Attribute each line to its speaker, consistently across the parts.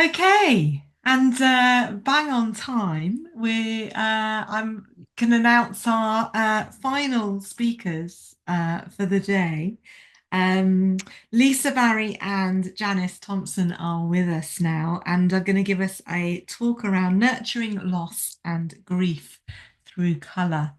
Speaker 1: Okay, and bang on time. I'm can announce our final speakers for the day. Um, Lisa Barry and Janice Thompson are with us now and are going to give us a talk around nurturing loss and grief through colour.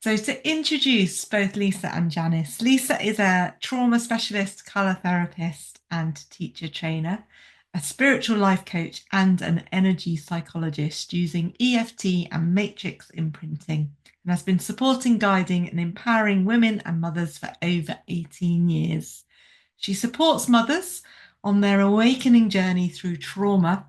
Speaker 1: So, to introduce both Lisa and Janice, Lisa is a trauma specialist, colour therapist, and teacher trainer, a spiritual life coach, and an energy psychologist using EFT and matrix imprinting, and has been supporting, guiding, and empowering women and mothers for over 18 years. She supports mothers on their awakening journey through trauma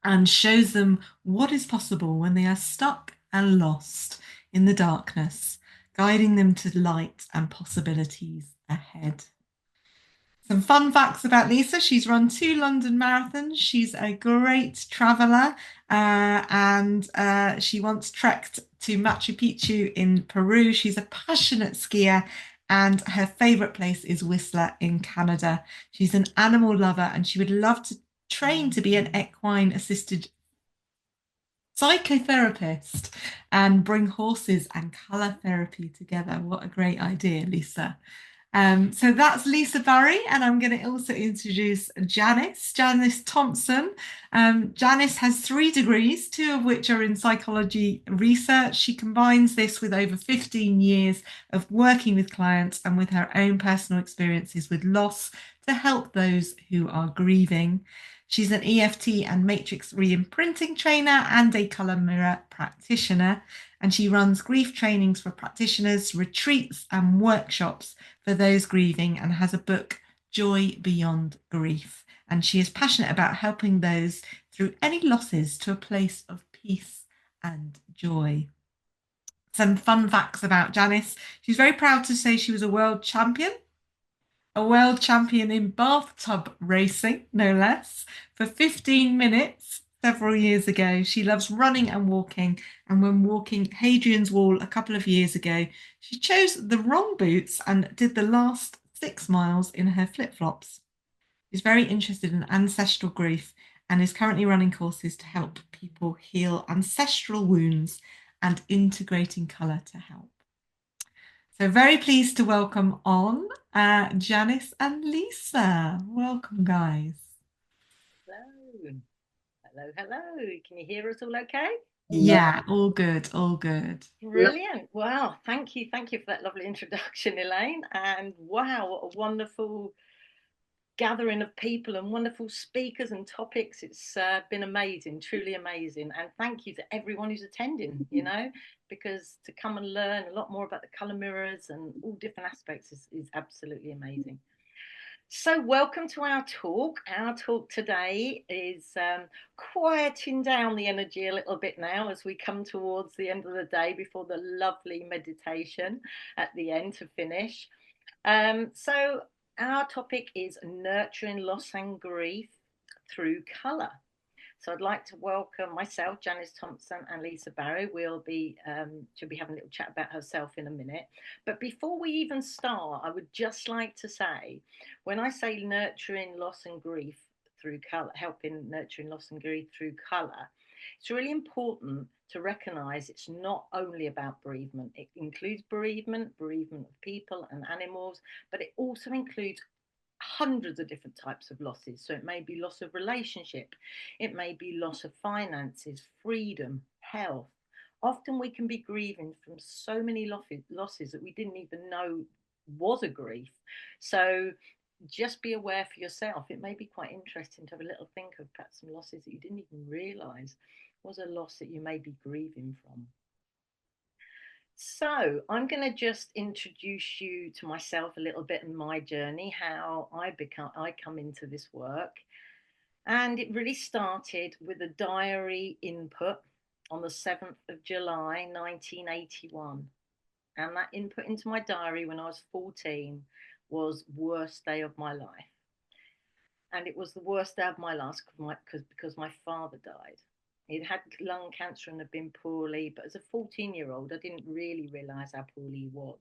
Speaker 1: and shows them what is possible when they are stuck and lost in the darkness, guiding them to light and possibilities ahead. Some fun facts about Lisa. She's run 2 London marathons. She's a great traveller and she once trekked to Machu Picchu in Peru. She's a passionate skier and her favourite place is Whistler in Canada. She's an animal lover and she would love to train to be an equine assisted psychotherapist and bring horses and colour therapy together. What a great idea, Lisa. So that's Lisa Barry, and I'm going to also introduce Janice Thompson. Janice has 3 degrees, 2 of which are in psychology research. She combines this with over 15 years of working with clients and with her own personal experiences with loss to help those who are grieving. She's an EFT and matrix re-imprinting trainer and a colour mirror practitioner. And she runs grief trainings for practitioners, retreats, and workshops for those grieving, and has a book, Joy Beyond Grief. And she is passionate about helping those through any losses to a place of peace and joy. Some fun facts about Janice. She's very proud to say she was a world champion in bathtub racing, no less, for 15 minutes several years ago. She loves running and walking. And when walking Hadrian's Wall a couple of years ago, she chose the wrong boots and did the last 6 miles in her flip-flops. She's very interested in ancestral grief and is currently running courses to help people heal ancestral wounds and integrating colour to help. So very pleased to welcome on Janice and Lisa. Welcome, guys.
Speaker 2: Hello. Hello, hello. Can you hear us all okay?
Speaker 3: Hello.
Speaker 1: Yeah, all good, all good.
Speaker 3: Yep.
Speaker 2: Brilliant. Wow. Thank you. Thank you for that lovely introduction, Elaine. And wow, what a wonderful gathering of people and wonderful speakers and topics. It's been amazing, truly amazing. And thank you to everyone who's attending, because to come and learn a lot more about the colour mirrors and all different aspects is absolutely amazing. So, welcome to our talk. Our talk today is quieting down the energy a little bit now as we come towards the end of the day before the lovely meditation at the end to finish. So, our topic is nurturing loss and grief through colour. So I'd like to welcome myself, Janice Thompson, and Lisa Barry. She'll be having a little chat about herself in a minute. But before we even start, I would just like to say, when I say nurturing loss and grief through colour, helping nurturing loss and grief through colour, it's really important to recognise it's not only about bereavement. It includes bereavement of people and animals, but it also includes hundreds of different types of losses. So it may be loss of relationship, it may be loss of finances, freedom, health. Often we can be grieving from so many losses that we didn't even know was a grief. So just be aware for yourself. It may be quite interesting to have a little think of perhaps some losses that you didn't even realize was a loss that you may be grieving from. So I'm going to just introduce you to myself a little bit and my journey, how I come into this work. And it really started with a diary input on the 7th of July, 1981. And that input into my diary when I was 14 was worst day of my life. And it was the worst day of my life because my father died. He'd had lung cancer and had been poorly, but as a 14-year-old, I didn't really realise how poorly he was.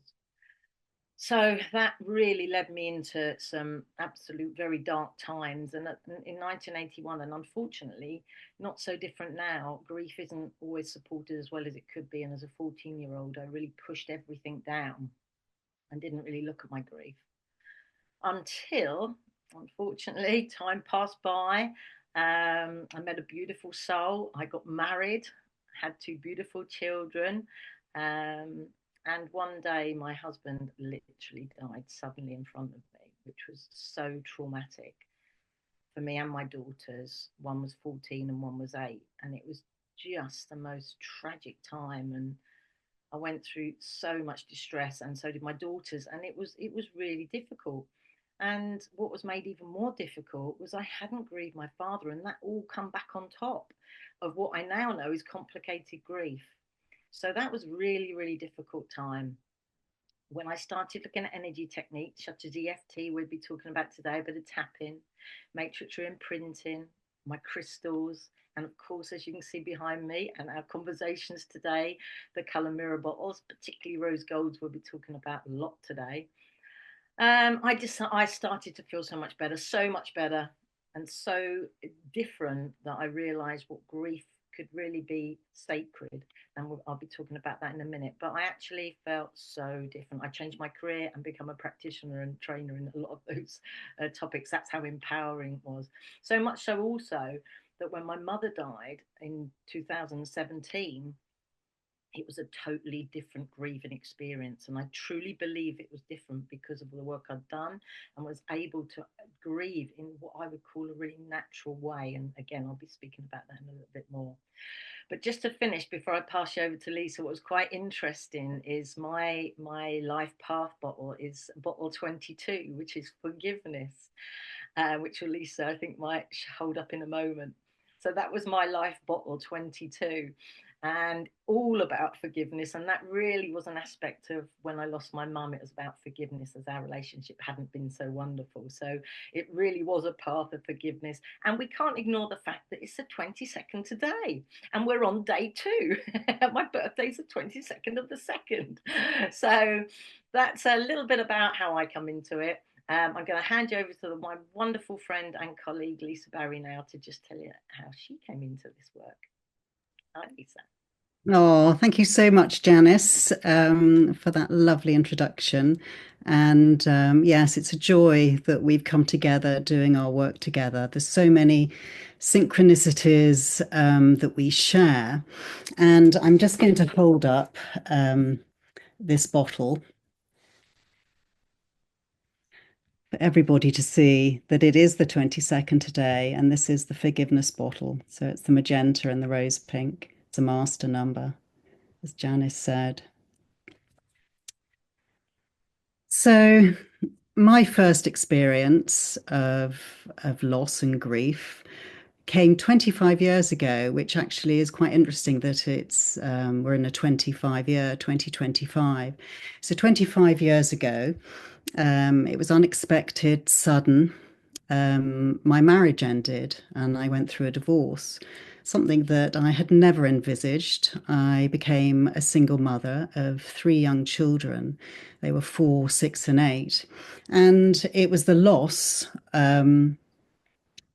Speaker 2: So that really led me into some absolute very dark times. And in 1981, and unfortunately, not so different now, grief isn't always supported as well as it could be. And as a 14-year-old, I really pushed everything down and didn't really look at my grief until, unfortunately, time passed by. I met a beautiful soul. I got married, had two beautiful children. Um, and one day, my husband literally died suddenly in front of me, which was so traumatic for me and my daughters. One was 14 and one was 8. And it was just the most tragic time. And I went through so much distress, and so did my daughters, and it was really difficult. And what was made even more difficult was I hadn't grieved my father, and that all come back on top of what I now know is complicated grief. So that was really, really difficult time. When I started looking at energy techniques such as EFT, we'd be talking about today, a bit of tapping, matrix imprinting, my crystals, and of course, as you can see behind me, and our conversations today, the color mirror bottles, particularly rose golds, we'll be talking about a lot today. I started to feel so much better, and so different that I realised what grief could really be sacred. And I'll be talking about that in a minute. But I actually felt so different. I changed my career and become a practitioner and trainer in a lot of those topics. That's how empowering it was. So much so also that when my mother died in 2017, it was a totally different grieving experience. And I truly believe it was different because of the work I'd done and was able to grieve in what I would call a really natural way. And again, I'll be speaking about that in a little bit more. But just to finish before I pass you over to Lisa, what was quite interesting is my life path bottle is bottle 22, which is forgiveness, which Lisa I think might hold up in a moment. So that was my life bottle 22, and all about forgiveness. And that really was an aspect of when I lost my mum. It was about forgiveness, as our relationship hadn't been so wonderful. So it really was a path of forgiveness. And we can't ignore the fact that it's the 22nd today, and we're on day 2. My birthday's the 22nd of the 2nd. So that's a little bit about how I come into it. I'm going to hand you over to my wonderful friend and colleague, Lisa Barry, now to just tell you how she came into this work. Hi, Lisa.
Speaker 3: Oh, thank you so much, Janice, for that lovely introduction. And yes, it's a joy that we've come together doing our work together. There's so many synchronicities that we share. And I'm just going to hold up this bottle for everybody to see that it is the 22nd today, and this is the forgiveness bottle. So it's the magenta and the rose pink. It's a master number, as Janice said. So my first experience of loss and grief came 25 years ago, which actually is quite interesting that it's we're in a 25 year 2025. So 25 years ago, it was unexpected, sudden. My marriage ended and I went through a divorce, something that I had never envisaged. I became a single mother of 3 young children. They were 4, 6, and 8. And it was the loss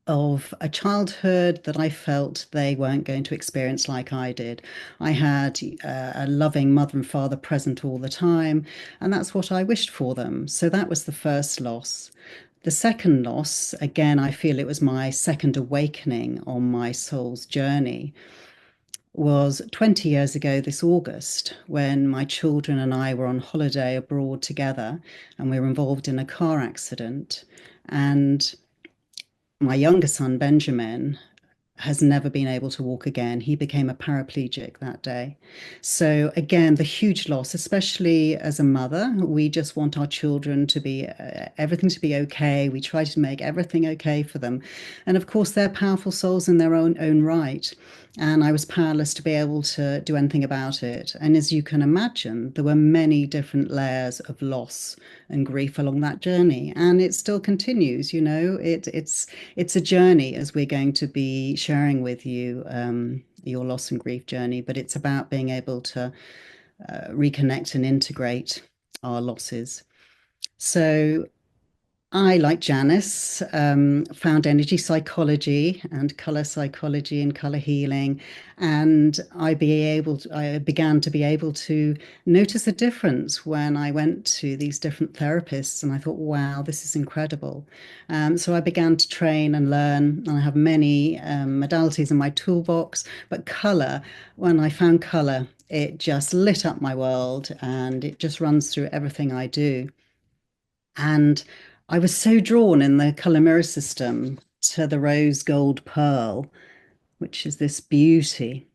Speaker 3: of a childhood that I felt they weren't going to experience like I did. I had a loving mother and father present all the time, and that's what I wished for them. So that was the first loss. The second loss, again, I feel it was my second awakening on my soul's journey, was 20 years ago this August when my children and I were on holiday abroad together and we were involved in a car accident. And my younger son, Benjamin, has never been able to walk again. He became a paraplegic that day. So, again, the huge loss, especially as a mother, we just want our children to be everything to be okay. We try to make everything okay for them. And of course, they're powerful souls in their own right. And I was powerless to be able to do anything about it. And as you can imagine, there were many different layers of loss and grief along that journey. And it still continues, it's a journey, as we're going to be sharing with you your loss and grief journey, but it's about being able to reconnect and integrate our losses. So I, like Janice, found energy psychology and color psychology and color healing, and I began to be able to notice a difference when I went to these different therapists, and I thought, wow, this is incredible. So I began to train and learn, and I have many modalities in my toolbox, but color, when I found color, it just lit up my world, and it just runs through everything I do. And I was so drawn in the color mirror system to the rose gold pearl, which is this beauty.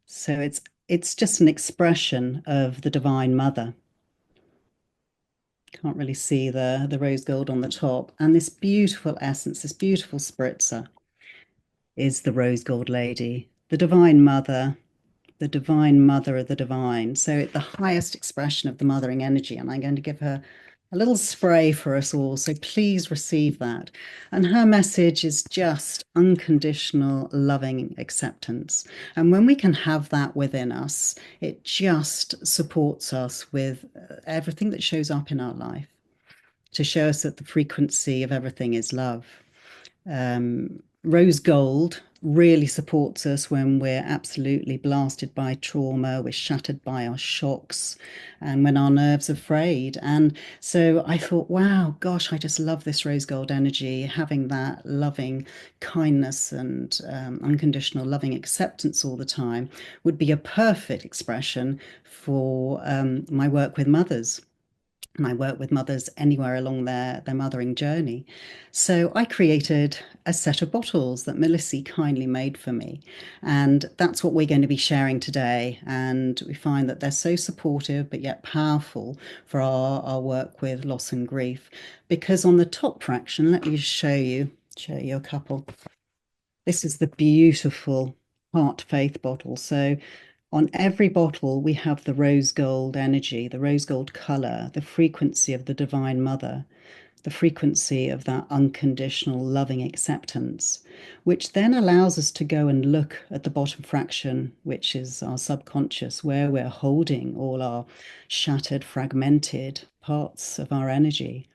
Speaker 3: So it's just an expression of the Divine Mother. Can't really see the rose gold on the top. And this beautiful essence, this beautiful spritzer is the rose gold lady, the divine mother of the divine. So the highest expression of the mothering energy. And I'm going to give her a little spray for us all. So please receive that. And her message is just unconditional, loving acceptance. And when we can have that within us, it just supports us with everything that shows up in our life to show us that the frequency of everything is love. Rose gold really supports us when we're absolutely blasted by trauma, we're shattered by our shocks, and when our nerves are frayed. And so I thought, wow, gosh, I just love this rose gold energy, having that loving kindness and unconditional loving acceptance all the time would be a perfect expression for my work with mothers. And I work with mothers anywhere along their mothering journey. So I created a set of bottles that Melissy kindly made for me. And that's what we're going to be sharing today. And we find that they're so supportive, but yet powerful for our work with loss and grief. Because on the top fraction, let me just show you a couple. This is the beautiful Heart Faith bottle. So on every bottle, we have the rose gold energy, the rose gold color, the frequency of the Divine Mother, the frequency of that unconditional loving acceptance, which then allows us to go and look at the bottom fraction, which is our subconscious, where we're holding all our shattered, fragmented parts of our energy.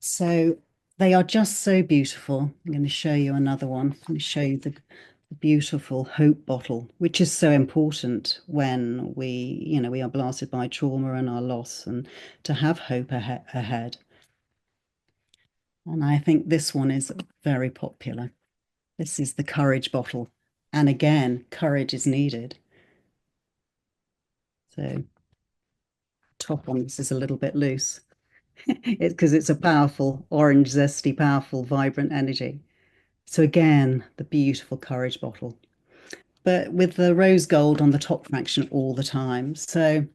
Speaker 3: So they are just so beautiful. I'm going to show you another one. I'm going to show you the beautiful hope bottle, which is so important when we are blasted by trauma and our loss, and to have hope ahead. And I think this one is very popular. This is the courage bottle. And again, courage is needed. So top on this is a little bit loose. It's because it's a powerful, orange, zesty, powerful, vibrant energy. So again, the beautiful courage bottle, but with the rose gold on the top fraction all the time. So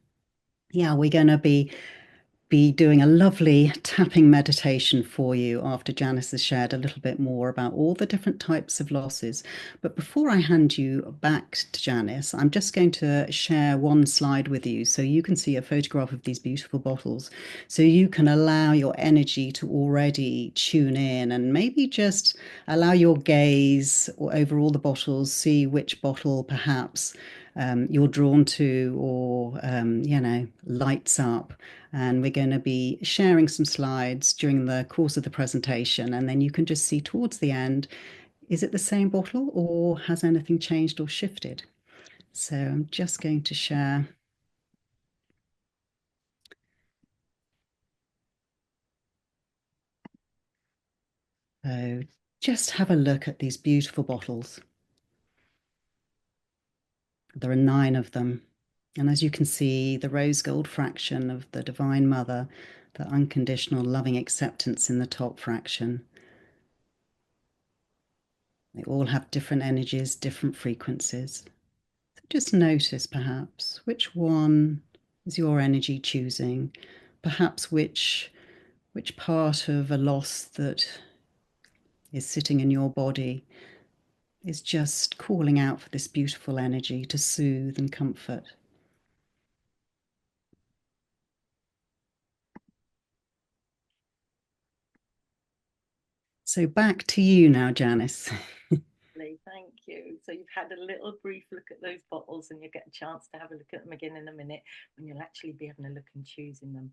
Speaker 3: yeah, we're going to be doing a lovely tapping meditation for you after Janice has shared a little bit more about all the different types of losses. But before I hand you back to Janice, I'm just going to share one slide with you so you can see a photograph of these beautiful bottles, so you can allow your energy to already tune in and maybe just allow your gaze over all the bottles, see which bottle perhaps you're drawn to, or lights up. And we're going to be sharing some slides during the course of the presentation, and then you can just see towards the end, is it the same bottle or has anything changed or shifted? So I'm just going to share. So just have a look at these beautiful bottles. There are 9 of them. And as you can see, the rose gold fraction of the Divine Mother, the unconditional loving acceptance in the top fraction. They all have different energies, different frequencies. So just notice perhaps which one is your energy choosing, perhaps which part of a loss that is sitting in your body is just calling out for this beautiful energy to soothe and comfort. So back to you now, Janice.
Speaker 2: lovely. Thank you. So you've had a little brief look at those bottles, and you'll get a chance to have a look at them again in a minute when you'll actually be having a look and choosing them.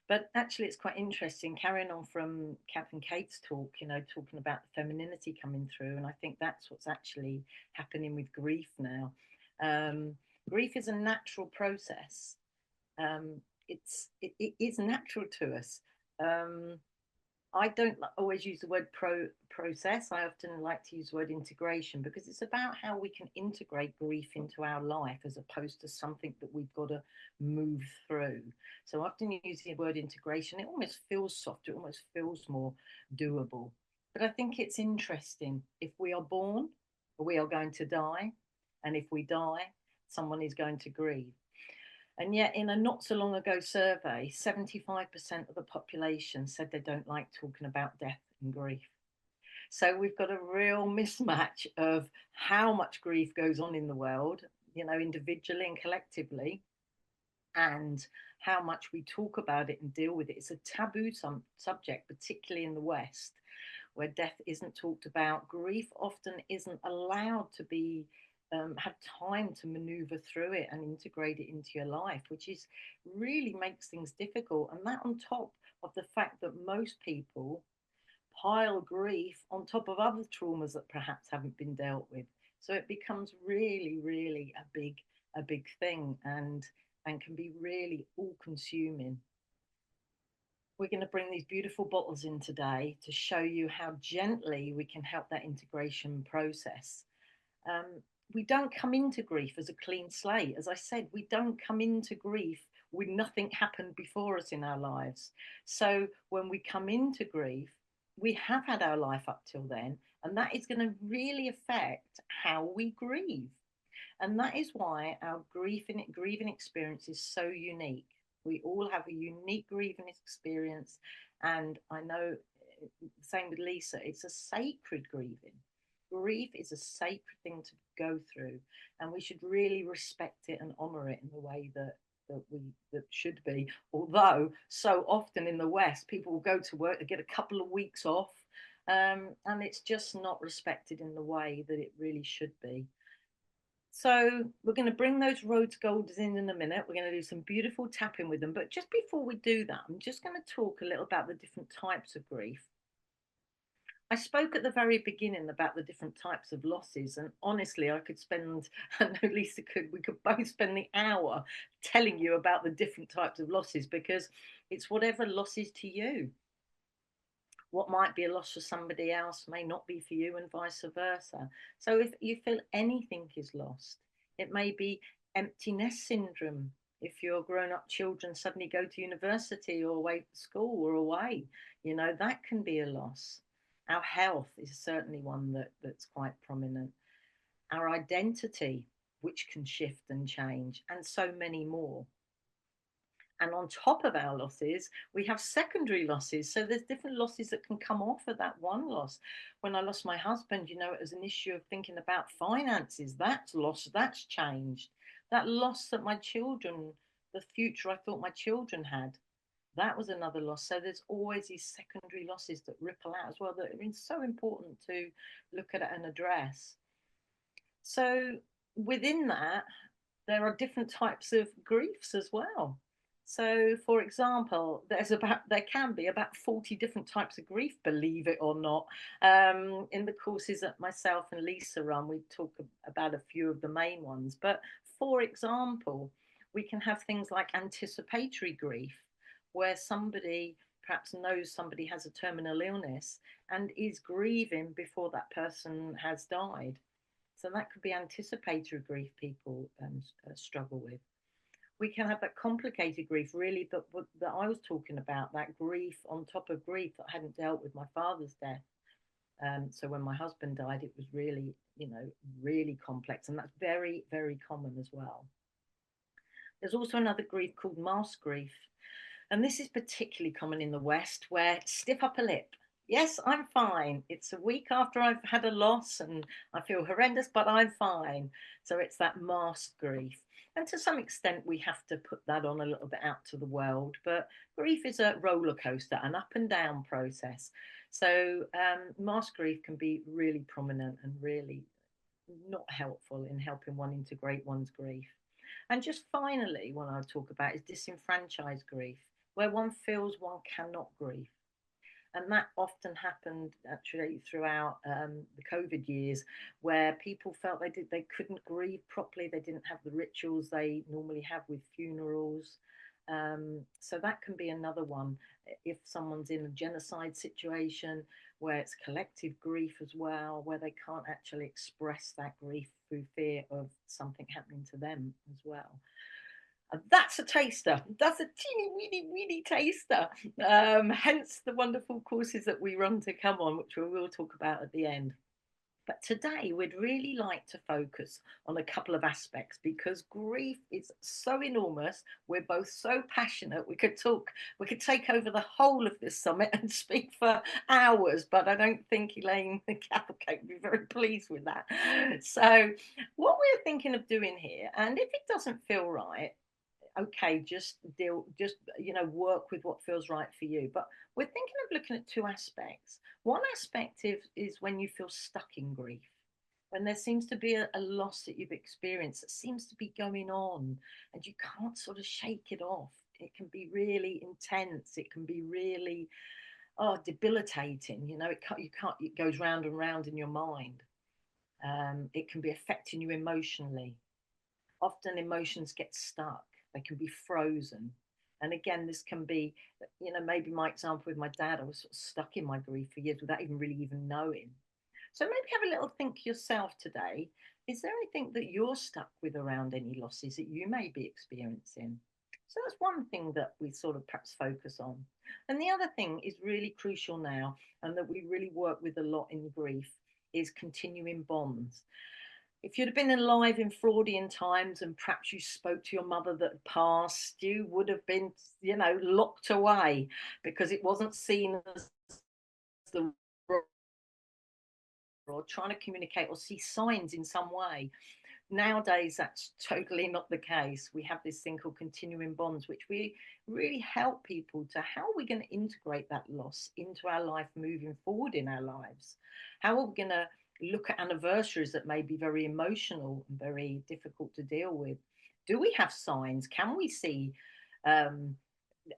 Speaker 2: But actually, it's quite interesting, carrying on from Kath and Kate's talk, talking about the femininity coming through. And I think that's what's actually happening with grief now. Grief is a natural process. It is natural to us. I don't always use the word process. I often like to use the word integration, because it's about how we can integrate grief into our life as opposed to something that we've got to move through. So often you use the word integration, it almost feels softer, it almost feels more doable. But I think it's interesting. If we are born, we are going to die. And if we die, someone is going to grieve. And yet, in a not so long ago survey, 75% of the population said they don't like talking about death and grief. So we've got a real mismatch of how much grief goes on in the world, individually and collectively, and how much we talk about it and deal with it. It's a taboo subject, particularly in the West, where death isn't talked about. Grief often isn't allowed to be have time to maneuver through it and integrate it into your life, which is really makes things difficult. And that on top of the fact that most people pile grief on top of other traumas that perhaps haven't been dealt with. So it becomes really, really a big thing, and can be really all consuming. We're going to bring these beautiful bottles in today to show you how gently we can help that integration process. We don't come into grief as a clean slate. As I said, we don't come into grief with nothing happened before us in our lives. So when we come into grief, we have had our life up till then, and that is going to really affect how we grieve. And that is why our grieving experience is so unique. We all have a unique grieving experience. And I know, same with Lisa, it's a sacred grieving. Grief is a sacred thing to go through, and we should really respect it and honor it in the way that should be. Although so often in the West, people will go to work, they get a couple of weeks off, and it's just not respected in the way that it really should be. So we're going to bring those rose golds in a minute. We're going to do some beautiful tapping with them. But just before we do that, I'm just going to talk a little about the different types of grief. I spoke at the very beginning about the different types of losses, and honestly, I could spend, I know Lisa could, we could both spend the hour telling you about the different types of losses, because it's whatever loss is to you. What might be a loss for somebody else may not be for you, and vice versa. So if you feel anything is lost, it may be empty nest syndrome. If your grown-up children suddenly go to university or away to school or away, that can be a loss. Our health is certainly one that's quite prominent. Our identity, which can shift and change, and so many more. And on top of our losses, we have secondary losses. So there's different losses that can come off of that one loss. When I lost my husband, it was an issue of thinking about finances. That's lost, that's changed. That loss that my children, the future I thought my children had, that was another loss. So there's always these secondary losses that ripple out as well, that are so important to look at and address. So within that, there are different types of griefs as well. So, for example, there can be about 40 different types of grief, believe it or not. In the courses that myself and Lisa run, we talk about a few of the main ones. But for example, we can have things like anticipatory grief, where somebody perhaps knows somebody has a terminal illness and is grieving before that person has died. So that could be anticipatory grief people struggle with. We can have that complicated grief, really, that I was talking about, that grief on top of grief that I hadn't dealt with my father's death. So when my husband died, it was really, really complex. And that's very, very common as well. There's also another grief called mask grief. And this is particularly common in the West, where stiff upper lip. Yes, I'm fine. It's a week after I've had a loss and I feel horrendous, but I'm fine. So it's that masked grief. And to some extent, we have to put that on a little bit out to the world. But grief is a roller coaster, an up and down process. So masked grief can be really prominent and really not helpful in helping one integrate one's grief. And just finally, what I'll talk about is disenfranchised grief, where one feels one cannot grieve. And that often happened actually throughout the COVID years, where people felt they couldn't grieve properly. They didn't have the rituals they normally have with funerals. So that can be another one if someone's in a genocide situation where it's collective grief as well, where they can't actually express that grief through fear of something happening to them as well. And that's a taster. That's a teeny weeny weeny taster. Hence the wonderful courses that we run to come on, which we will talk about at the end. But today we'd really like to focus on a couple of aspects because grief is so enormous. We're both so passionate. We could take over the whole of this summit and speak for hours, but I don't think Elaine Cavalcade would be very pleased with that. So what we're thinking of doing here, and if it doesn't feel right, okay, just work with what feels right for you. But we're thinking of looking at two aspects. One aspect is when you feel stuck in grief, when there seems to be a loss that you've experienced that seems to be going on and you can't sort of shake it off. It can be really intense. It can be really debilitating. It goes round and round in your mind. It can be affecting you emotionally. Often emotions get stuck, they can be frozen. And again, this can be, maybe my example with my dad, I was sort of stuck in my grief for years without even knowing. So maybe have a little think yourself today. Is there anything that you're stuck with around any losses that you may be experiencing? So that's one thing that we sort of perhaps focus on. And the other thing is really crucial now, and that we really work with a lot in grief, is continuing bonds. If you'd have been alive in Freudian times and perhaps you spoke to your mother that passed, you would have been, locked away because it wasn't seen as the or trying to communicate or see signs in some way. Nowadays, that's totally not the case. We have this thing called continuing bonds, which we really help people to how are we going to integrate that loss into our life moving forward in our lives? How are we going to look at anniversaries that may be very emotional and very difficult to deal with? Do we have signs? Can we see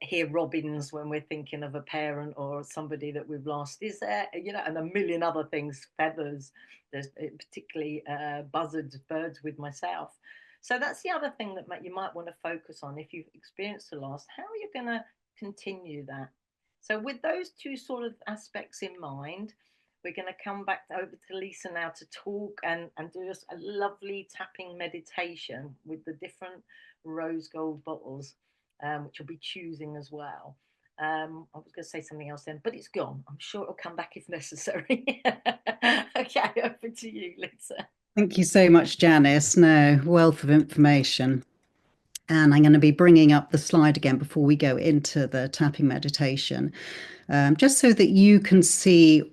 Speaker 2: hear robins when we're thinking of a parent or somebody that we've lost? Is there, and a million other things, feathers, there's particularly buzzards, birds with myself. So that's the other thing that you might want to focus on if you've experienced a loss. How are you going to continue that? So with those two sort of aspects in mind, we're going to come back over to Lisa now to talk and do a lovely tapping meditation with the different rose gold bottles, which I'll be choosing as well. I was going to say something else then, but it's gone. I'm sure it'll come back if necessary. Okay, over to you, Lisa.
Speaker 3: Thank you so much, Janice. No, wealth of information. And I'm going to be bringing up the slide again before we go into the tapping meditation, just so that you can see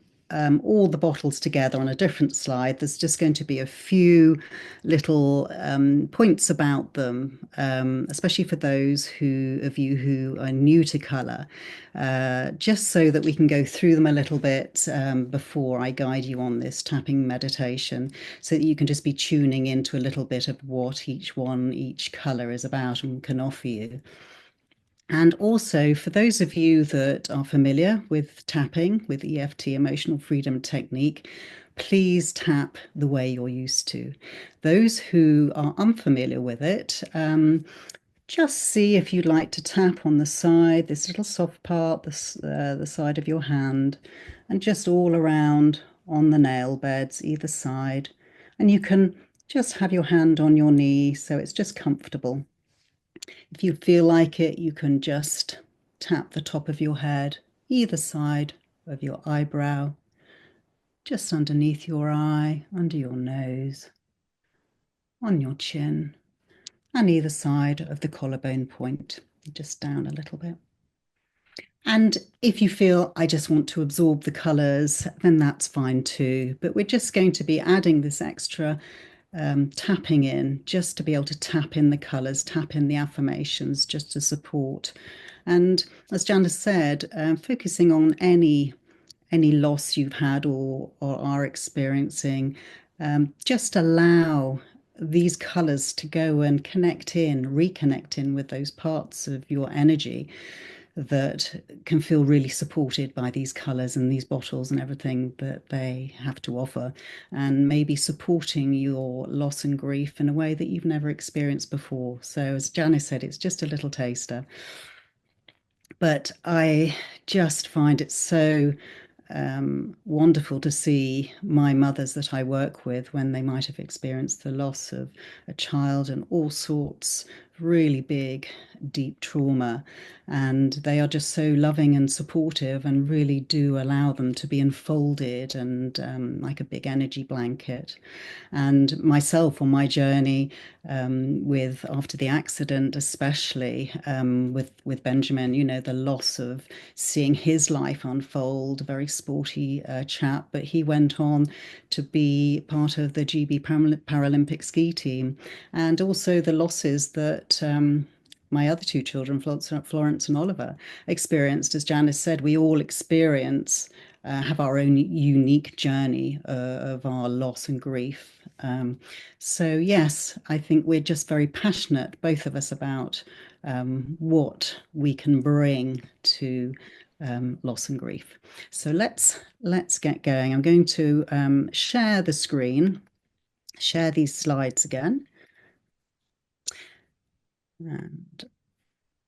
Speaker 3: all the bottles together on a different slide. There's just going to be a few little points about them, especially for those of you who are new to colour, just so that we can go through them a little bit before I guide you on this tapping meditation, so that you can just be tuning into a little bit of what each colour is about and can offer you. And also, for those of you that are familiar with tapping, with EFT, Emotional Freedom Technique, please tap the way you're used to. Those who are unfamiliar with it, just see if you'd like to tap on the side, this little soft part, the side of your hand, and just all around on the nail beds, either side. And you can just have your hand on your knee, so it's just comfortable. If you feel like it, you can just tap the top of your head, either side of your eyebrow, just underneath your eye, under your nose, on your chin, and either side of the collarbone point, just down a little bit. And if you feel, I just want to absorb the colours, then that's fine too. But we're just going to be adding this extra tapping in, just to be able to tap in the colours, tap in the affirmations, just to support. And as Janice said, focusing on any loss you've had or are experiencing, Just allow these colors to go and reconnect in with those parts of your energy that can feel really supported by these colors and these bottles and everything that they have to offer, and maybe supporting your loss and grief in a way that you've never experienced before. So, as Janice said, it's just a little taster. But I just find it so wonderful to see my mothers that I work with when they might have experienced the loss of a child and all sorts of really big, deep trauma. And they are just so loving and supportive and really do allow them to be enfolded and like a big energy blanket. And myself on my journey with after the accident, especially with Benjamin, you know, the loss of seeing his life unfold, a very sporty chap, but he went on to be part of the GB Paralympic ski team, and also the losses that my other two children, Florence and Oliver, experienced. As Janice said, we all experience have our own unique journey of our loss and grief. So yes, I think we're just very passionate, both of us, about what we can bring to loss and grief. So let's get going. I'm going to share the screen, share these slides again. And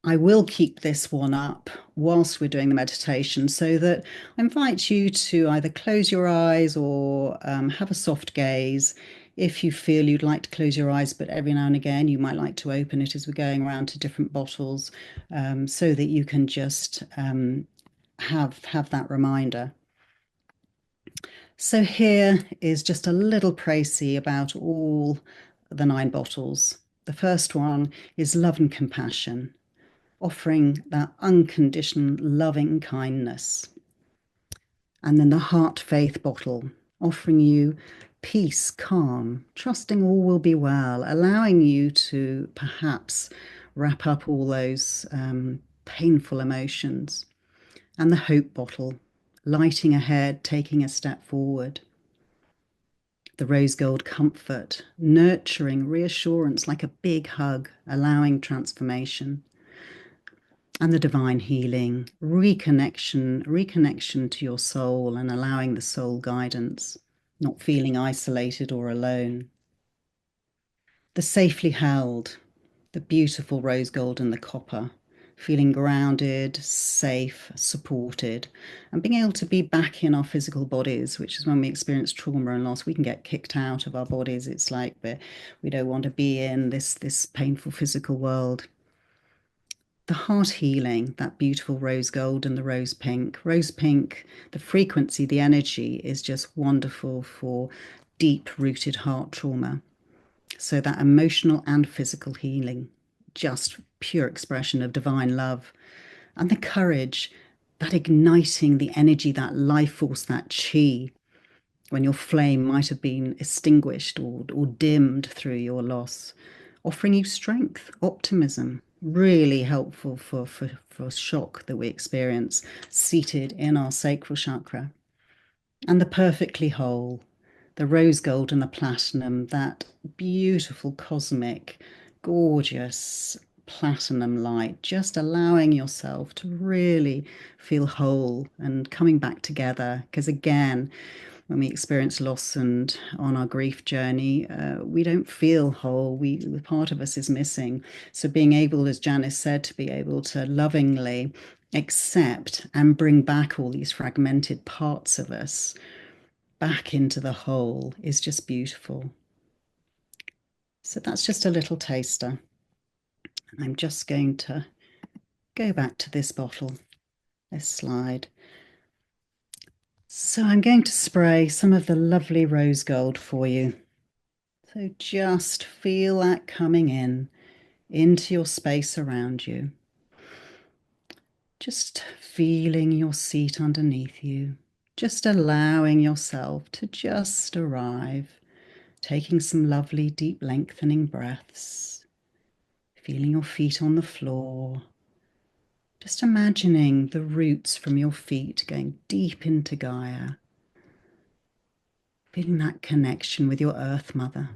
Speaker 3: I will keep this one up whilst we're doing the meditation, so that I invite you to either close your eyes or have a soft gaze. If you feel you'd like to close your eyes, but every now and again you might like to open it as we're going around to different bottles, so that you can just have that reminder. So here is just a little précis about all the 9 bottles. The first one is love and compassion, offering that unconditioned loving kindness. And then the heart faith bottle, offering you peace, calm, trusting all will be well, allowing you to perhaps wrap up all those painful emotions. And the hope bottle, lighting ahead, taking a step forward. The rose gold comfort, nurturing reassurance like a big hug, allowing transformation. And the divine healing, reconnection to your soul and allowing the soul guidance, not feeling isolated or alone. The safely held, the beautiful rose gold and the copper, feeling grounded, safe, supported, and being able to be back in our physical bodies, which is when we experience trauma and loss, we can get kicked out of our bodies. It's like we don't want to be in this painful physical world. The heart healing, that beautiful rose gold and the rose pink. Rose pink, the frequency, the energy is just wonderful for deep-rooted heart trauma. So that emotional and physical healing, just pure expression of divine love. And the courage, that igniting the energy, that life force, that chi, when your flame might have been extinguished or dimmed through your loss, offering you strength, optimism, really helpful for shock that we experience, seated in our sacral chakra. And the perfectly whole, the rose gold and the platinum, that beautiful cosmic, gorgeous platinum light, just allowing yourself to really feel whole and coming back together. Because again, when we experience loss and on our grief journey, we don't feel whole. The part of us is missing. So being able, as Janice said, to be able to lovingly accept and bring back all these fragmented parts of us back into the whole is just beautiful. So that's just a little taster. I'm just going to go back to this bottle, this slide. So I'm going to spray some of the lovely rose gold for you. So just feel that coming in into your space around you. Just feeling your seat underneath you. Just allowing yourself to just arrive. Taking some lovely deep lengthening breaths. Feeling your feet on the floor. Just imagining the roots from your feet going deep into Gaia. feeling that connection with your Earth Mother.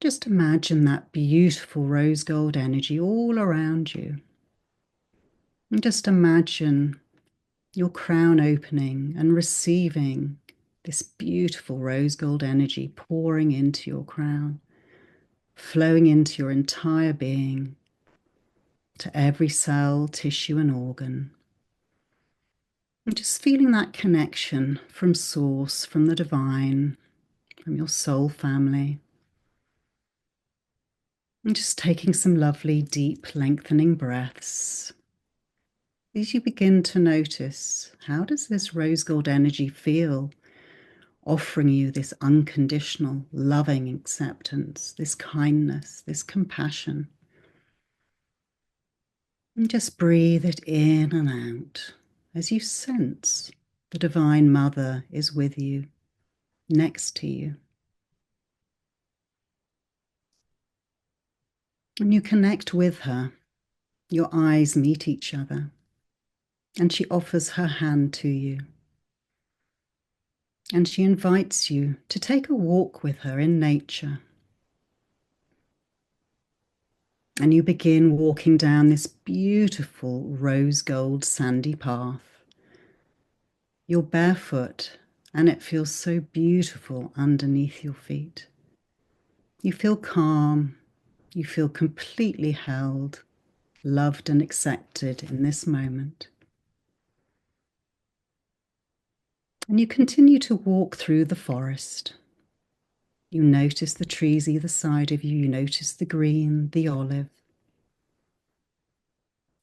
Speaker 3: Just imagine that beautiful rose gold energy all around you. And just imagine your crown opening and receiving this beautiful rose gold energy pouring into your crown, flowing into your entire being, to every cell, tissue, and organ. And just feeling that connection from Source, from the divine, from your soul family. And just taking some lovely, deep, lengthening breaths. As you begin to notice, how does this rose gold energy feel, offering you this unconditional, loving acceptance, this kindness, this compassion. And just breathe it in and out as you sense the Divine Mother is with you, next to you. And you connect with her. Your eyes meet each other, and she offers her hand to you. And she invites you to take a walk with her in nature. And you begin walking down this beautiful rose gold sandy path. You're barefoot, and it feels so beautiful underneath your feet. You feel calm. You feel completely held, loved, and accepted in this moment. And you continue to walk through the forest. You notice the trees either side of you. You notice the green, the olive.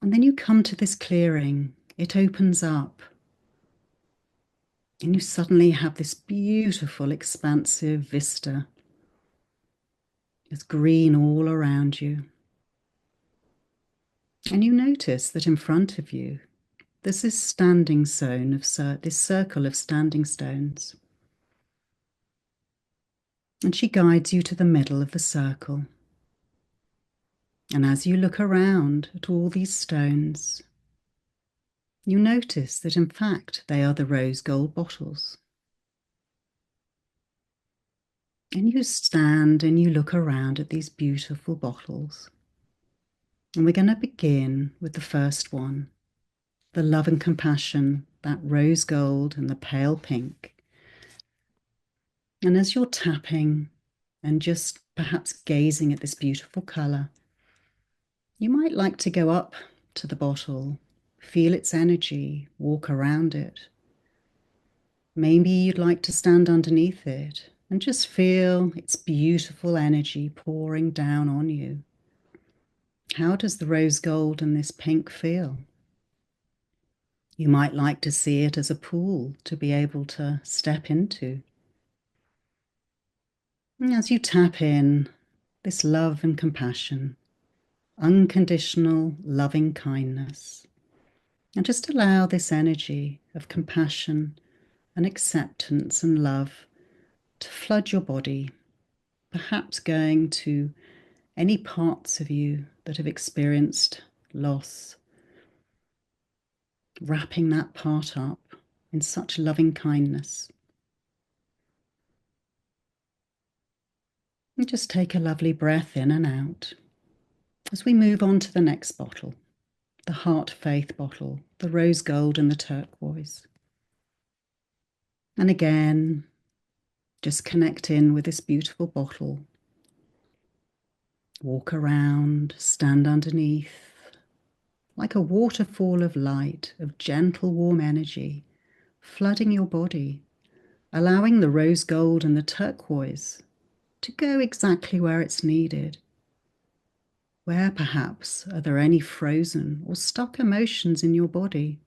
Speaker 3: And then you come to this clearing. It opens up. And you suddenly have this beautiful, expansive vista. There's green all around you. And you notice that in front of you, there's this standing zone of this circle of standing stones. And she guides you to the middle of the circle. And as you look around at all these stones, you notice that in fact they are the rose gold bottles. And you stand and you look around at these beautiful bottles. And we're going to begin with the first one, the love and compassion, that rose gold and the pale pink. And as you're tapping and just perhaps gazing at this beautiful colour, you might like to go up to the bottle, feel its energy, walk around it. Maybe you'd like to stand underneath it and just feel its beautiful energy pouring down on you. How does the rose gold and this pink feel? You might like to see it as a pool to be able to step into. And as you tap in this love and compassion, unconditional loving kindness, and just allow this energy of compassion and acceptance and love to flood your body, perhaps going to any parts of you that have experienced loss, wrapping that part up in such loving kindness. And just take a lovely breath in and out as we move on to the next bottle, the Heart Faith bottle, the rose gold and the turquoise. And again, just connect in with this beautiful bottle. Walk around, stand underneath, like a waterfall of light, of gentle, warm energy, flooding your body, allowing the rose gold and the turquoise to go exactly where it's needed. Where perhaps are there any frozen or stuck emotions in your body?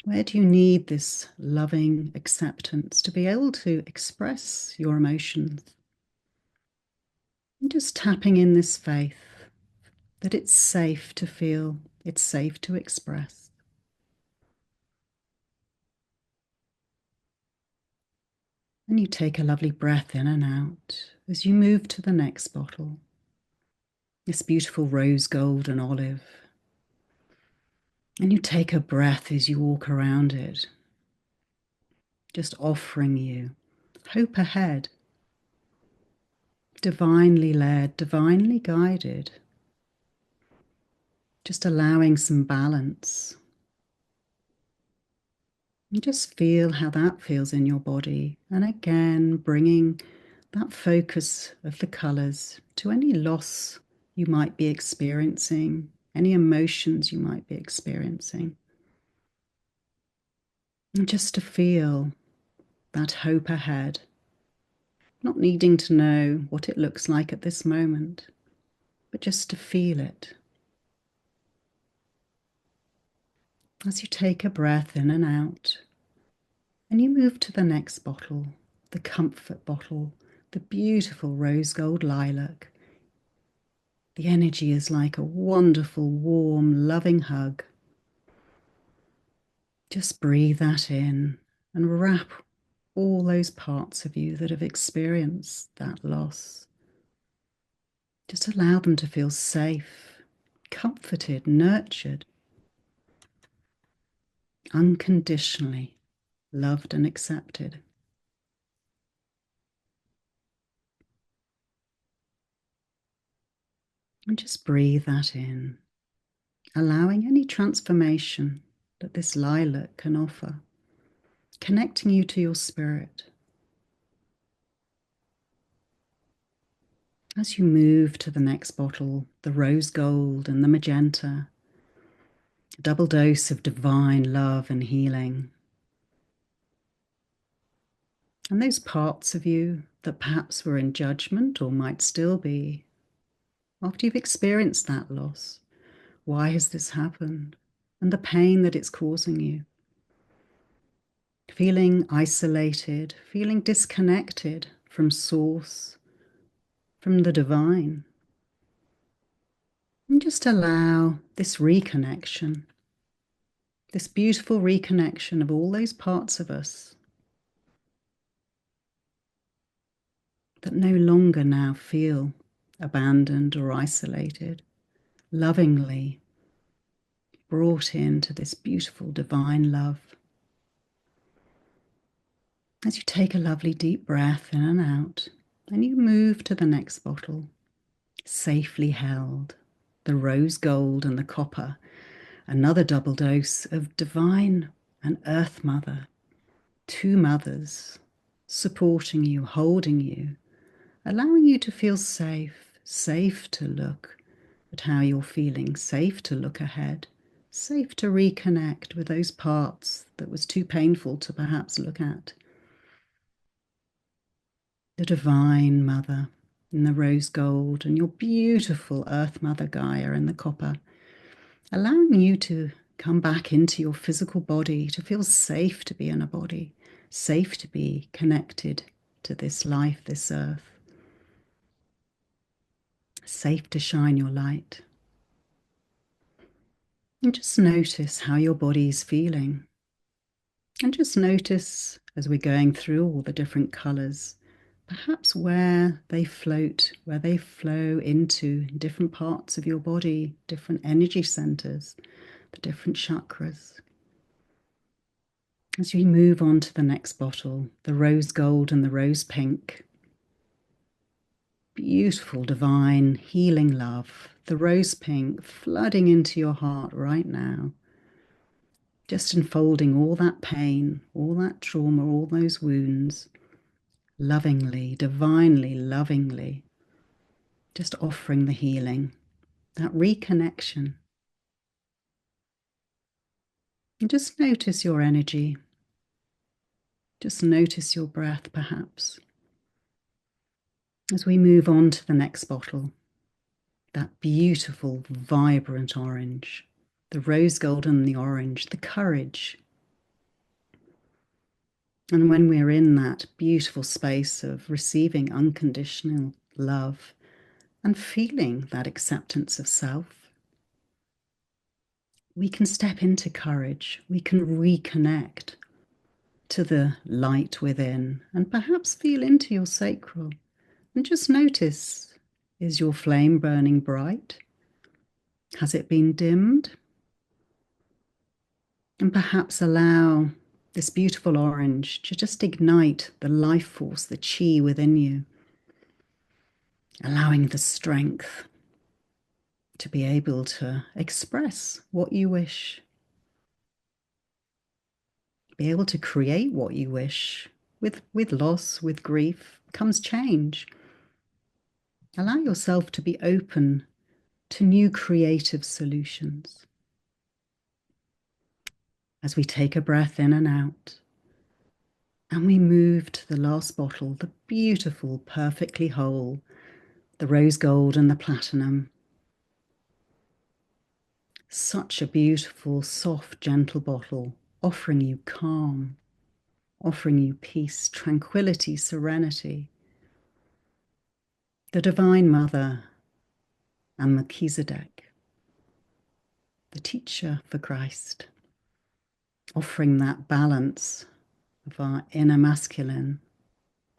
Speaker 3: Where do you need this loving acceptance to be able to express your emotions? And just tapping in this faith that it's safe to feel, it's safe to express. And you take a lovely breath in and out as you move to the next bottle, this beautiful rose gold and olive. And you take a breath as you walk around it, just offering you hope ahead, divinely led, divinely guided, just allowing some balance. And just feel how that feels in your body. And again, bringing that focus of the colours to any loss you might be experiencing, any emotions you might be experiencing. And just to feel that hope ahead, not needing to know what it looks like at this moment, but just to feel it. As you take a breath in and out, and you move to the next bottle, the comfort bottle, the beautiful rose gold lilac. The energy is like a wonderful, warm, loving hug. Just breathe that in and wrap all those parts of you that have experienced that loss. Just allow them to feel safe, comforted, nurtured, unconditionally loved and accepted. And just breathe that in, allowing any transformation that this lilac can offer, connecting you to your spirit. As you move to the next bottle, the rose gold and the magenta, a double dose of divine love and healing. And those parts of you that perhaps were in judgment or might still be, after you've experienced that loss, why has this happened? And the pain that it's causing you. Feeling isolated, feeling disconnected from source, from the divine. And just allow this reconnection, this beautiful reconnection of all those parts of us that no longer now feel abandoned or isolated, lovingly brought into this beautiful divine love. As you take a lovely deep breath in and out, and you move to the next bottle, safely held, the rose gold and the copper, another double dose of divine and earth mother, two mothers supporting you, holding you, allowing you to feel safe, safe to look at how you're feeling, safe to look ahead, safe to reconnect with those parts that was too painful to perhaps look at. The divine mother in the rose gold and your beautiful earth mother Gaia in the copper, allowing you to come back into your physical body, to feel safe to be in a body, safe to be connected to this life, this earth, safe to shine your light. And just notice how your body is feeling. And just notice as we're going through all the different colours, perhaps where they float, where they flow into different parts of your body, different energy centres, the different chakras. As we move on to the next bottle, the rose gold and the rose pink. Beautiful, divine, healing love. The rose pink flooding into your heart right now. Just enfolding all that pain, all that trauma, all those wounds, lovingly, divinely, lovingly, just offering the healing, that reconnection. And just notice your energy. Just notice your breath, perhaps. As we move on to the next bottle, that beautiful, vibrant orange, the rose gold and the orange, the courage. And when we're in that beautiful space of receiving unconditional love and feeling that acceptance of self, we can step into courage. We can reconnect to the light within and perhaps feel into your sacral and just notice, is your flame burning bright? Has it been dimmed? And perhaps allow this beautiful orange to just ignite the life force, the chi within you, allowing the strength to be able to express what you wish, be able to create what you wish. With loss, with grief, comes change. Allow yourself to be open to new creative solutions. As we take a breath in and out, and we move to the last bottle, the beautiful, perfectly whole, the rose gold and the platinum. Such a beautiful, soft, gentle bottle, offering you calm, offering you peace, tranquility, serenity. The Divine Mother and Melchizedek, the teacher for Christ, offering that balance of our inner masculine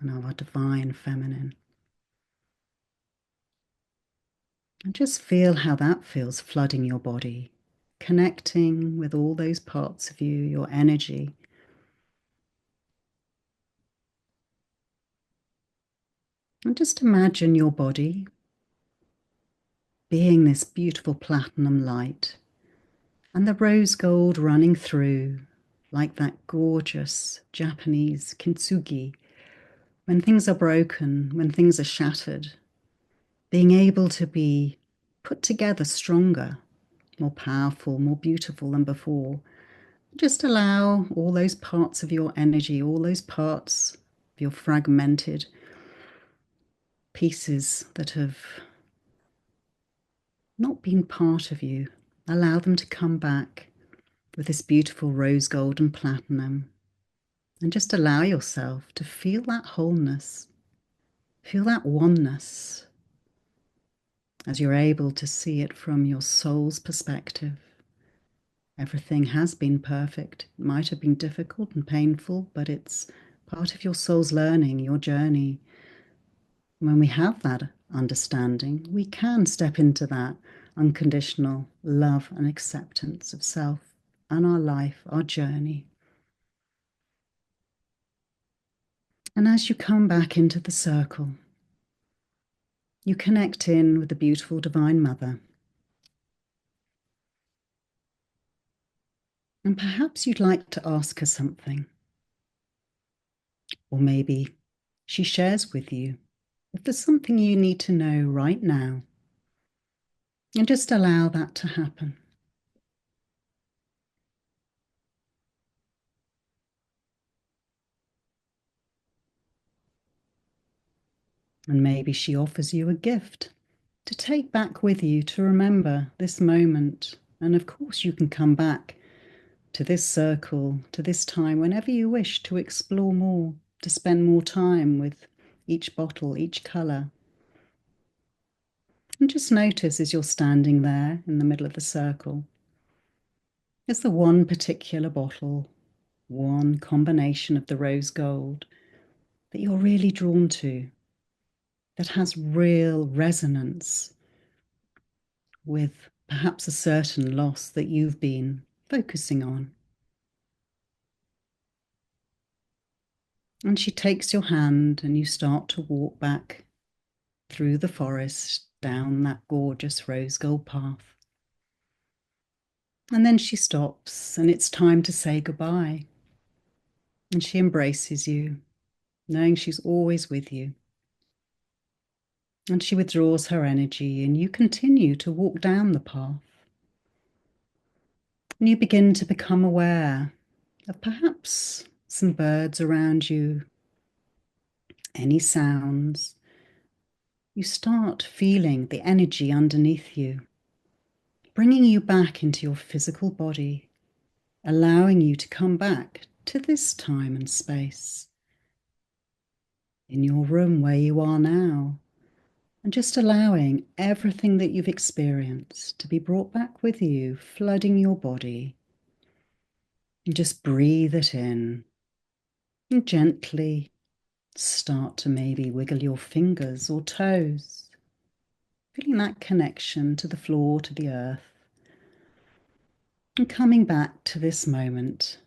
Speaker 3: and our divine feminine. And just feel how that feels flooding your body, connecting with all those parts of you, your energy. And just imagine your body being this beautiful platinum light and the rose gold running through like that gorgeous Japanese kintsugi. When things are broken, when things are shattered, being able to be put together stronger, more powerful, more beautiful than before. Just allow all those parts of your energy, all those parts of your fragmented pieces that have not been part of you, allow them to come back with this beautiful rose gold and platinum. And just allow yourself to feel that wholeness, feel that oneness as you're able to see it from your soul's perspective. Everything has been perfect. It might have been difficult and painful, but it's part of your soul's learning, your journey. When we have that understanding, we can step into that unconditional love and acceptance of self and our life, our journey. And as you come back into the circle, you connect in with the beautiful Divine Mother. And perhaps you'd like to ask her something. Or maybe she shares with you if there's something you need to know right now. And just allow that to happen. And maybe she offers you a gift to take back with you to remember this moment. And of course, you can come back to this circle, to this time, whenever you wish to explore more, to spend more time with each bottle, each colour. And just notice as you're standing there in the middle of the circle, is there one particular bottle, one combination of the rose gold that you're really drawn to, that has real resonance with perhaps a certain loss that you've been focusing on? And she takes your hand and you start to walk back through the forest down that gorgeous rose gold path. And then she stops and it's time to say goodbye. And she embraces you, knowing she's always with you. And she withdraws her energy and you continue to walk down the path. And you begin to become aware of perhaps some birds around you, any sounds. You start feeling the energy underneath you, bringing you back into your physical body, allowing you to come back to this time and space in your room where you are now, and just allowing everything that you've experienced to be brought back with you, flooding your body. And just breathe it in and gently start to maybe wiggle your fingers or toes, feeling that connection to the floor, to the earth. And coming back to this moment,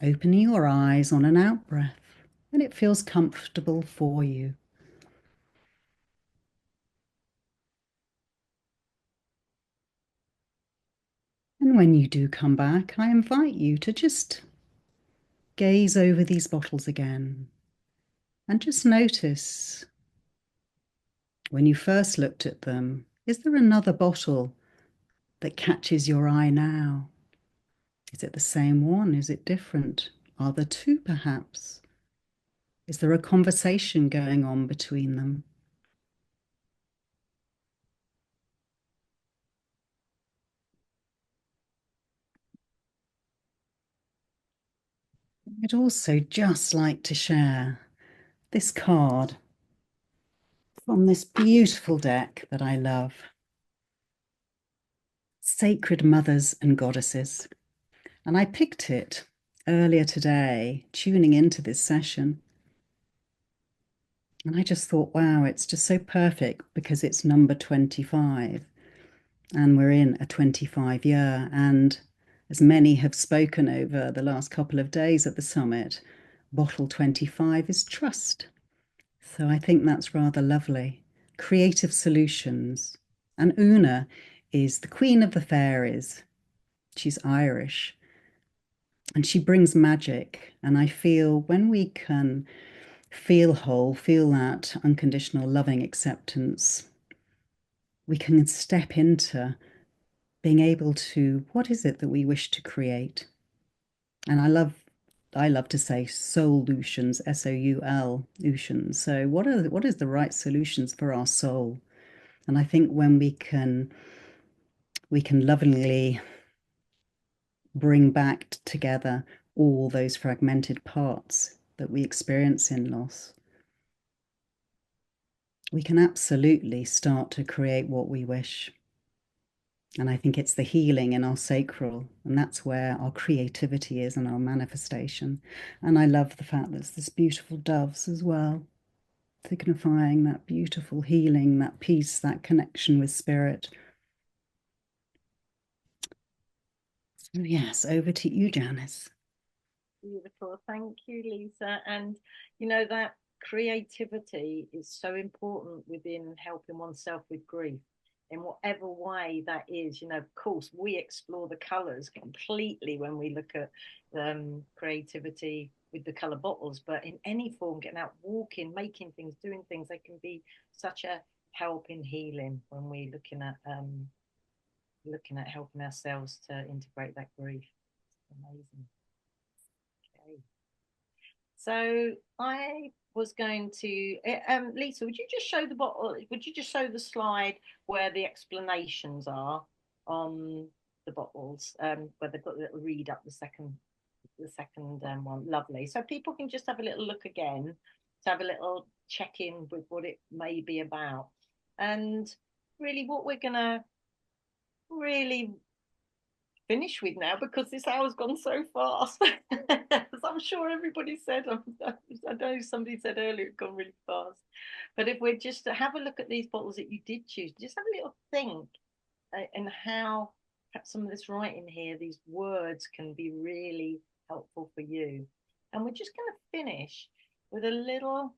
Speaker 3: opening your eyes on an out breath when it feels comfortable for you. And when you do come back, I invite you to just gaze over these bottles again and just notice when you first looked at them, is there another bottle that catches your eye now? Is it the same one? Is it different? Are there two perhaps? Is there a conversation going on between them? I'd also just like to share this card from this beautiful deck that I love, Sacred Mothers and Goddesses. And I picked it earlier today, tuning into this session. And I just thought, wow, it's just so perfect because it's number 25 and we're in a 25 year. And as many have spoken over the last couple of days at the summit, bottle 25 is trust. So I think that's rather lovely. Creative solutions. And Una is the queen of the fairies. She's Irish and she brings magic. And I feel when we can feel whole, feel that unconditional loving acceptance, we can step into being able to, what is it that we wish to create? And I love to say solutions, solutions. So what is the right solutions for our soul? And I think when we can lovingly bring back together all those fragmented parts that we experience in loss, we can absolutely start to create what we wish. And I think it's the healing in our sacral, and that's where our creativity is and our manifestation. And I love the fact that there's this beautiful doves as well, signifying that beautiful healing, that peace, that connection with spirit. So yes, over to you, Janice.
Speaker 2: Beautiful. Thank you, Lisa. And you know, that creativity is so important within helping oneself with grief in whatever way that is. You know, of course, we explore the colors completely when we look at creativity with the color bottles, but in any form, getting out, walking, making things, doing things, they can be such a help in healing when we're looking at helping ourselves to integrate that grief. It's amazing. Okay. So I was going to, Lisa, would you just show the bottle? Would you just show the slide where the explanations are on the bottles, where they've got a little read up the second one. Lovely. So people can just have a little look again, to have a little check in with what it may be about, and really what we're gonna really finish with now because this hour's gone so fast. As I'm sure everybody said, I know somebody said earlier it's gone really fast. But if we're just to have a look at these bottles that you did choose, just have a little think and how perhaps some of this writing here, these words can be really helpful for you. And we're just going to finish with a little,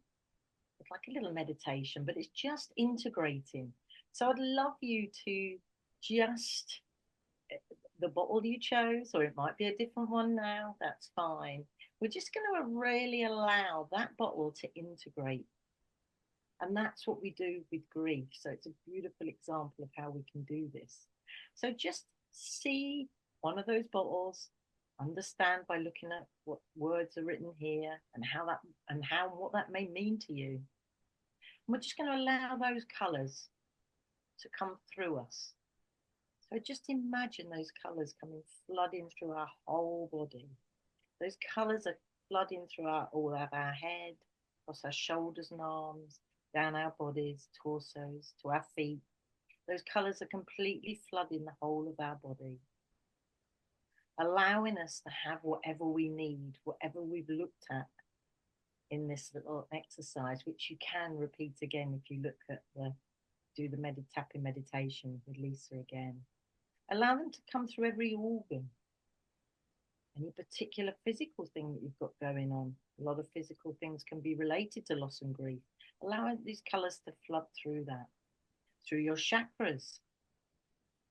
Speaker 2: it's like a little meditation, but it's just integrating. So I'd love you to just the bottle you chose, or it might be a different one now, that's fine. We're just going to really allow that bottle to integrate. And that's what we do with grief. So it's a beautiful example of how we can do this. So just see one of those bottles, understand by looking at what words are written here and how what that may mean to you. And we're just going to allow those colors to come through us. So just imagine those colours coming flooding through our whole body. Those colours are flooding through all of our head, across our shoulders and arms, down our bodies, torsos, to our feet. Those colours are completely flooding the whole of our body, allowing us to have whatever we need, whatever we've looked at in this little exercise, which you can repeat again if you look at do the tapping meditation with Lisa again. Allow them to come through every organ. Any particular physical thing that you've got going on. A lot of physical things can be related to loss and grief. Allow these colours to flood through that, through your chakras,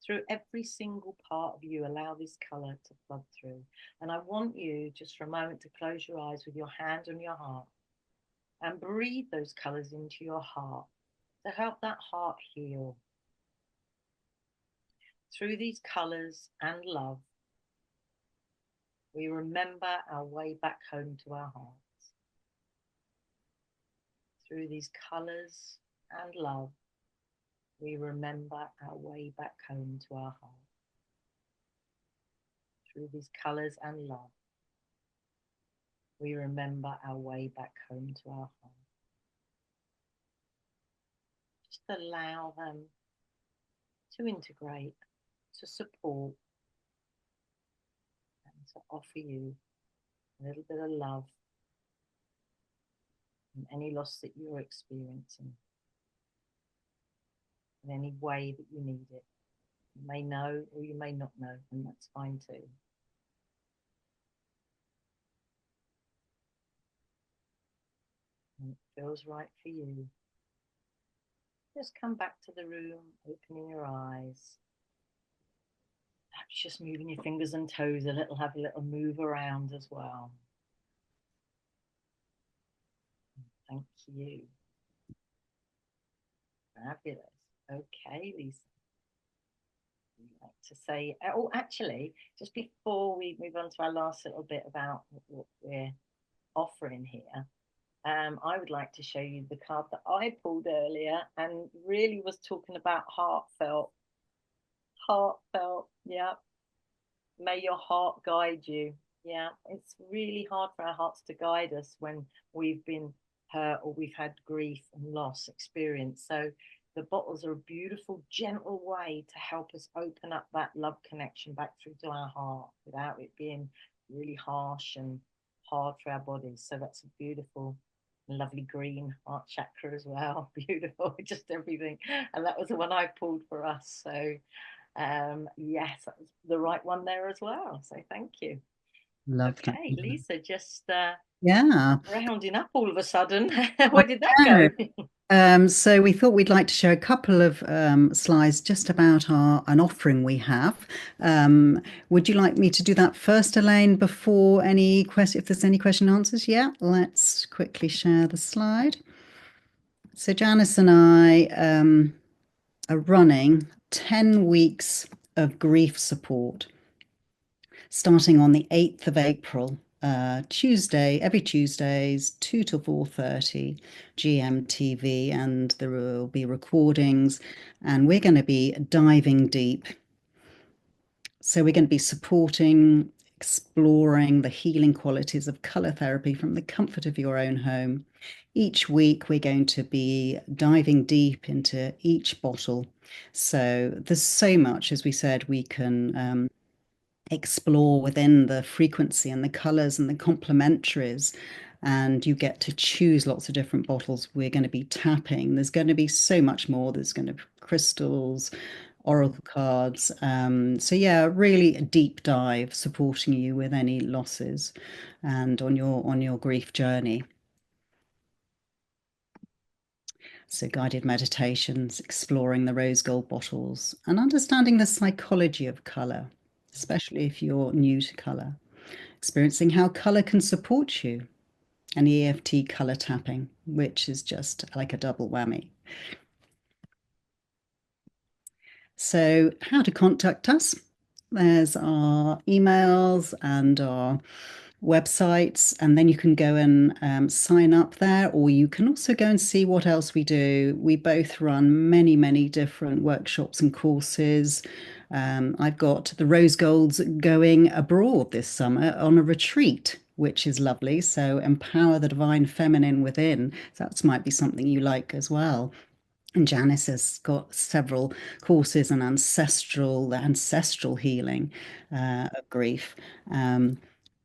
Speaker 2: through every single part of you. Allow this colour to flood through. And I want you just for a moment to close your eyes with your hand on your heart and breathe those colours into your heart to help that heart heal. Through these colours and love, we remember our way back home to our hearts. Through these colours and love, we remember our way back home to our hearts. Through these colours and love, we remember our way back home to our hearts. Just allow them to integrate, to support, and to offer you a little bit of love in any loss that you're experiencing, in any way that you need it. You may know or you may not know, and that's fine too. And it feels right for you. Just come back to the room, opening your eyes. Perhaps just moving your fingers and toes a little, have a little move around as well. Thank you. Fabulous. Okay, Lisa. I'd like to say, oh, actually, just before we move on to our last little bit about what we're offering here, I would like to show you the card that I pulled earlier and really was talking about heartfelt. Heartfelt, yeah. May your heart guide you. Yeah, it's really hard for our hearts to guide us when we've been hurt or we've had grief and loss experience. So the bottles are a beautiful, gentle way to help us open up that love connection back through to our heart without it being really harsh and hard for our bodies. So that's a beautiful, lovely green heart chakra as well. Beautiful, just everything. And that was the one I pulled for us. So yes, that was the right one there as well. So thank you.
Speaker 3: Love that.
Speaker 2: Okay, Lisa, just
Speaker 3: Yeah.
Speaker 2: rounding up all of a sudden. Where did that go?
Speaker 3: So we thought we'd like to show a couple of slides just about an offering we have. Would you like me to do that first, Elaine, before any question, if there's any question and answers? Yeah, let's quickly share the slide. So Janice and I are running 10 weeks of grief support, starting on the 8th of April. Tuesday, every Tuesdays, 2 to 4:30 GMTV, and there will be recordings, and we're going to be diving deep. So we're going to be supporting, exploring the healing qualities of colour therapy from the comfort of your own home. Each week, we're going to be diving deep into each bottle. So there's so much, as we said, we can explore within the frequency and the colors and the complementaries, and you get to choose lots of different bottles we're going to be tapping. There's going to be so much more. There's going to be crystals, oracle cards. So yeah, really a deep dive supporting you with any losses and on your grief journey. So guided meditations, exploring the rose gold bottles and understanding the psychology of color, especially if you're new to color, experiencing how color can support you, and EFT color tapping, which is just like a double whammy. So how to contact us? There's our emails and our websites, and then you can go and sign up there, or you can also go and see what else we do. We both run many different workshops and courses. I've got the Rose Golds going abroad this summer on a retreat, which is lovely. So empower the divine feminine within. That might be something you like as well. And Janice has got several courses on ancestral healing of grief.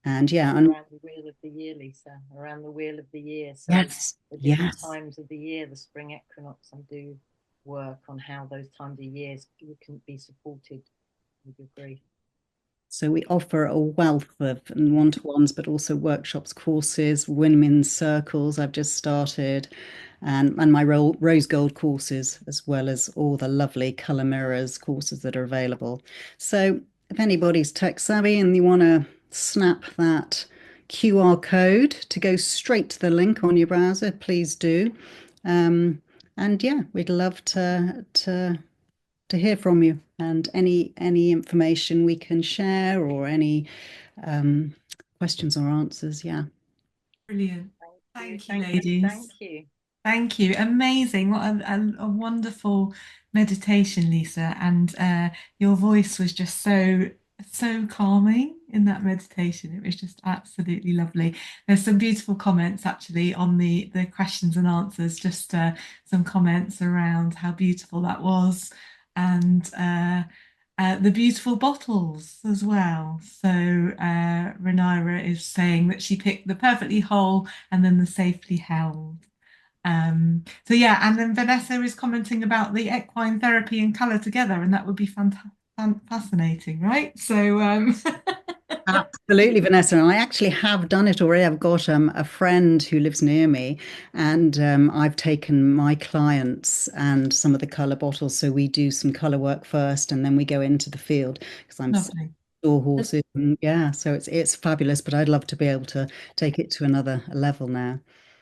Speaker 3: And yeah, and
Speaker 2: Around the wheel of the year, Lisa, around the wheel of the year. So
Speaker 3: yes,
Speaker 2: the different
Speaker 3: yes,
Speaker 2: times of the year, the spring equinox, and do work on how those times of years you can be supported with your grief.
Speaker 3: So we offer a wealth of one-to-ones, but also workshops, courses, women's circles I've just started, and my rose gold courses, as well as all the lovely color mirrors courses that are available. So if anybody's tech savvy and you want to snap that QR code to go straight to the link on your browser, please do. And yeah, we'd love to hear from you, and any information we can share or any um, questions or answers. Yeah.
Speaker 1: Brilliant.
Speaker 2: Thank
Speaker 1: Thank you,
Speaker 2: you, thank you,
Speaker 1: ladies.
Speaker 2: thank you.
Speaker 1: Thank you. Amazing. What a wonderful meditation, Lisa. And your voice was just so calming in that meditation. It was just absolutely lovely. There's some beautiful comments actually on the questions and answers, just some comments around how beautiful that was and the beautiful bottles as well. So Renira is saying that she picked the perfectly whole and then the safely held. So yeah, and then Vanessa is commenting about the equine therapy and colour together, and that would be fascinating, right? So
Speaker 3: Absolutely, Vanessa. And I actually have done it already. I've got a friend who lives near me, and I've taken my clients and some of the colour bottles. So we do some colour work first, and then we go into the field because I'm
Speaker 1: lovely.
Speaker 3: store horses. And yeah, so it's fabulous. But I'd love to be able to take it to another level now.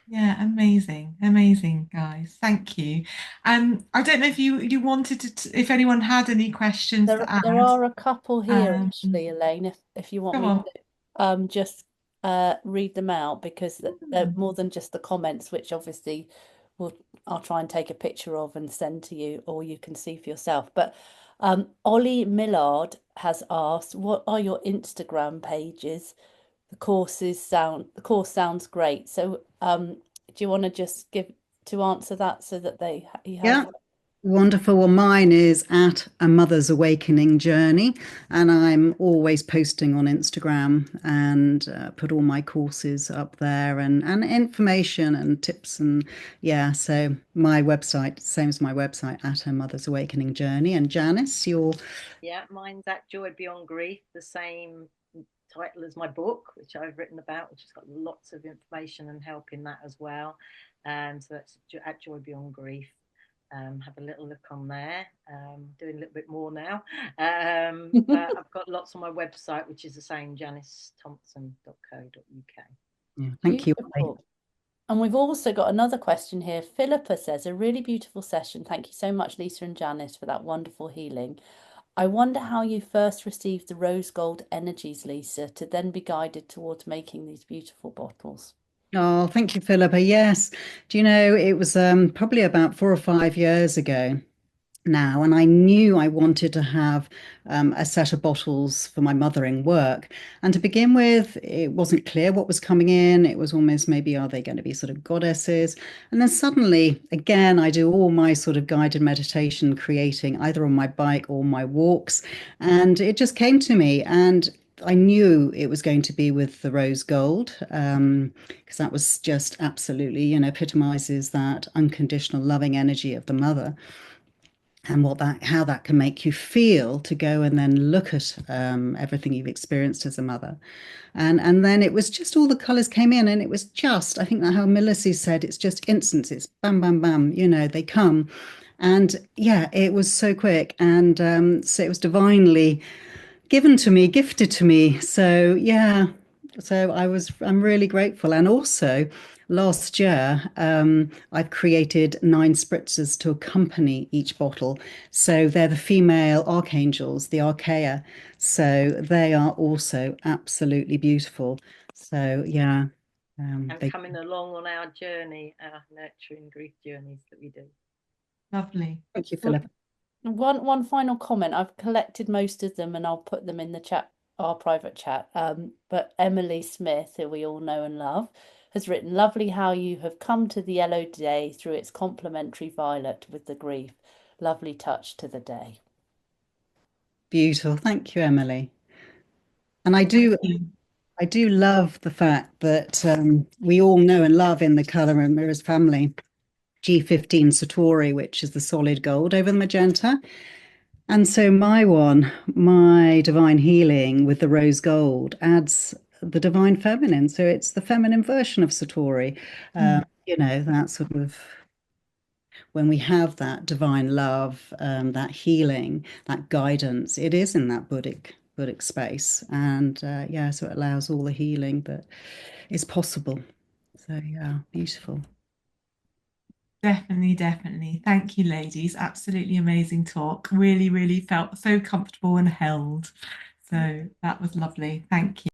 Speaker 1: Yeah, amazing, amazing, guys. Thank you. I don't know if you wanted if anyone had any questions to
Speaker 4: There
Speaker 1: add.
Speaker 4: are a couple here
Speaker 1: Um,
Speaker 4: actually, Elaine, if you want
Speaker 1: Go
Speaker 4: me
Speaker 1: on.
Speaker 4: to just read them out because they're more than just the comments, which obviously I'll try and take a picture of and send to you, or you can see for yourself. But Ollie Millard has asked, what are your Instagram pages? The course sounds great. So do you want to just give to answer that so that he has
Speaker 3: Yeah. Wonderful. Well, mine is at A Mother's Awakening Journey, and I'm always posting on Instagram and put all my courses up there and information and tips. And yeah, so my website, same as my website, at A Mother's Awakening Journey. And Janice, your
Speaker 2: Yeah, mine's at Joy Beyond Grief, the same title as my book, which I've written about, which has got lots of information and help in that as well. So that's at Joy Beyond Grief. Have a little look on there. Doing a little bit more now. But I've got lots on my website, which is the same, janicethompson.co.uk.
Speaker 3: yeah, thank you.
Speaker 4: beautiful. And we've also got another question here. Philippa says, a really beautiful session. Thank you so much, Lisa and Janice, for that wonderful healing. I wonder how you first received the rose gold energies, Lisa, to then be guided towards making these beautiful bottles.
Speaker 3: Oh, thank you, Philippa. Yes. Do you know, it was probably about 4 or 5 years ago now, and I knew I wanted to have a set of bottles for my mothering work. And to begin with, it wasn't clear what was coming in. It was almost maybe, are they going to be sort of goddesses? And then suddenly, again, I do all my sort of guided meditation creating either on my bike or my walks. And it just came to me. And I knew it was going to be with the rose gold, because that was just absolutely, epitomizes that unconditional loving energy of the mother and how that can make you feel to go and then look at everything you've experienced as a mother. And then it was just all the colors came in, and it was just, I think that how Melissa said, it's just instant, it's bam, bam, bam, they come. And yeah, it was so quick. And so it was divinely given to me, gifted to me. So yeah, so I'm really grateful. And also last year, I've created 9 spritzers to accompany each bottle. So they're the female archangels, the archaea. So they are also absolutely beautiful. So yeah.
Speaker 2: And coming along on our journey, our nurturing grief journeys that we do.
Speaker 1: Lovely.
Speaker 3: Thank you, Philippa.
Speaker 4: One final comment. I've collected most of them and I'll put them in the chat, our private chat. But Emily Smith, who we all know and love, has written, lovely how you have come to the yellow day through its complementary violet with the grief. Lovely touch to the day.
Speaker 3: Beautiful. Thank you, Emily. And I do love the fact that we all know and love in the Colour and Mirrors family G15 Satori, which is the solid gold over the magenta. And so my divine healing with the rose gold adds the divine feminine. So it's the feminine version of Satori.
Speaker 1: Mm.
Speaker 3: That sort of when we have that divine love, that healing, that guidance, it is in that Buddhic space. And yeah, so it allows all the healing that is possible. So yeah, beautiful.
Speaker 1: Definitely, definitely. Thank you, ladies. Absolutely amazing talk. Really, really felt so comfortable and held. So that was lovely. Thank you.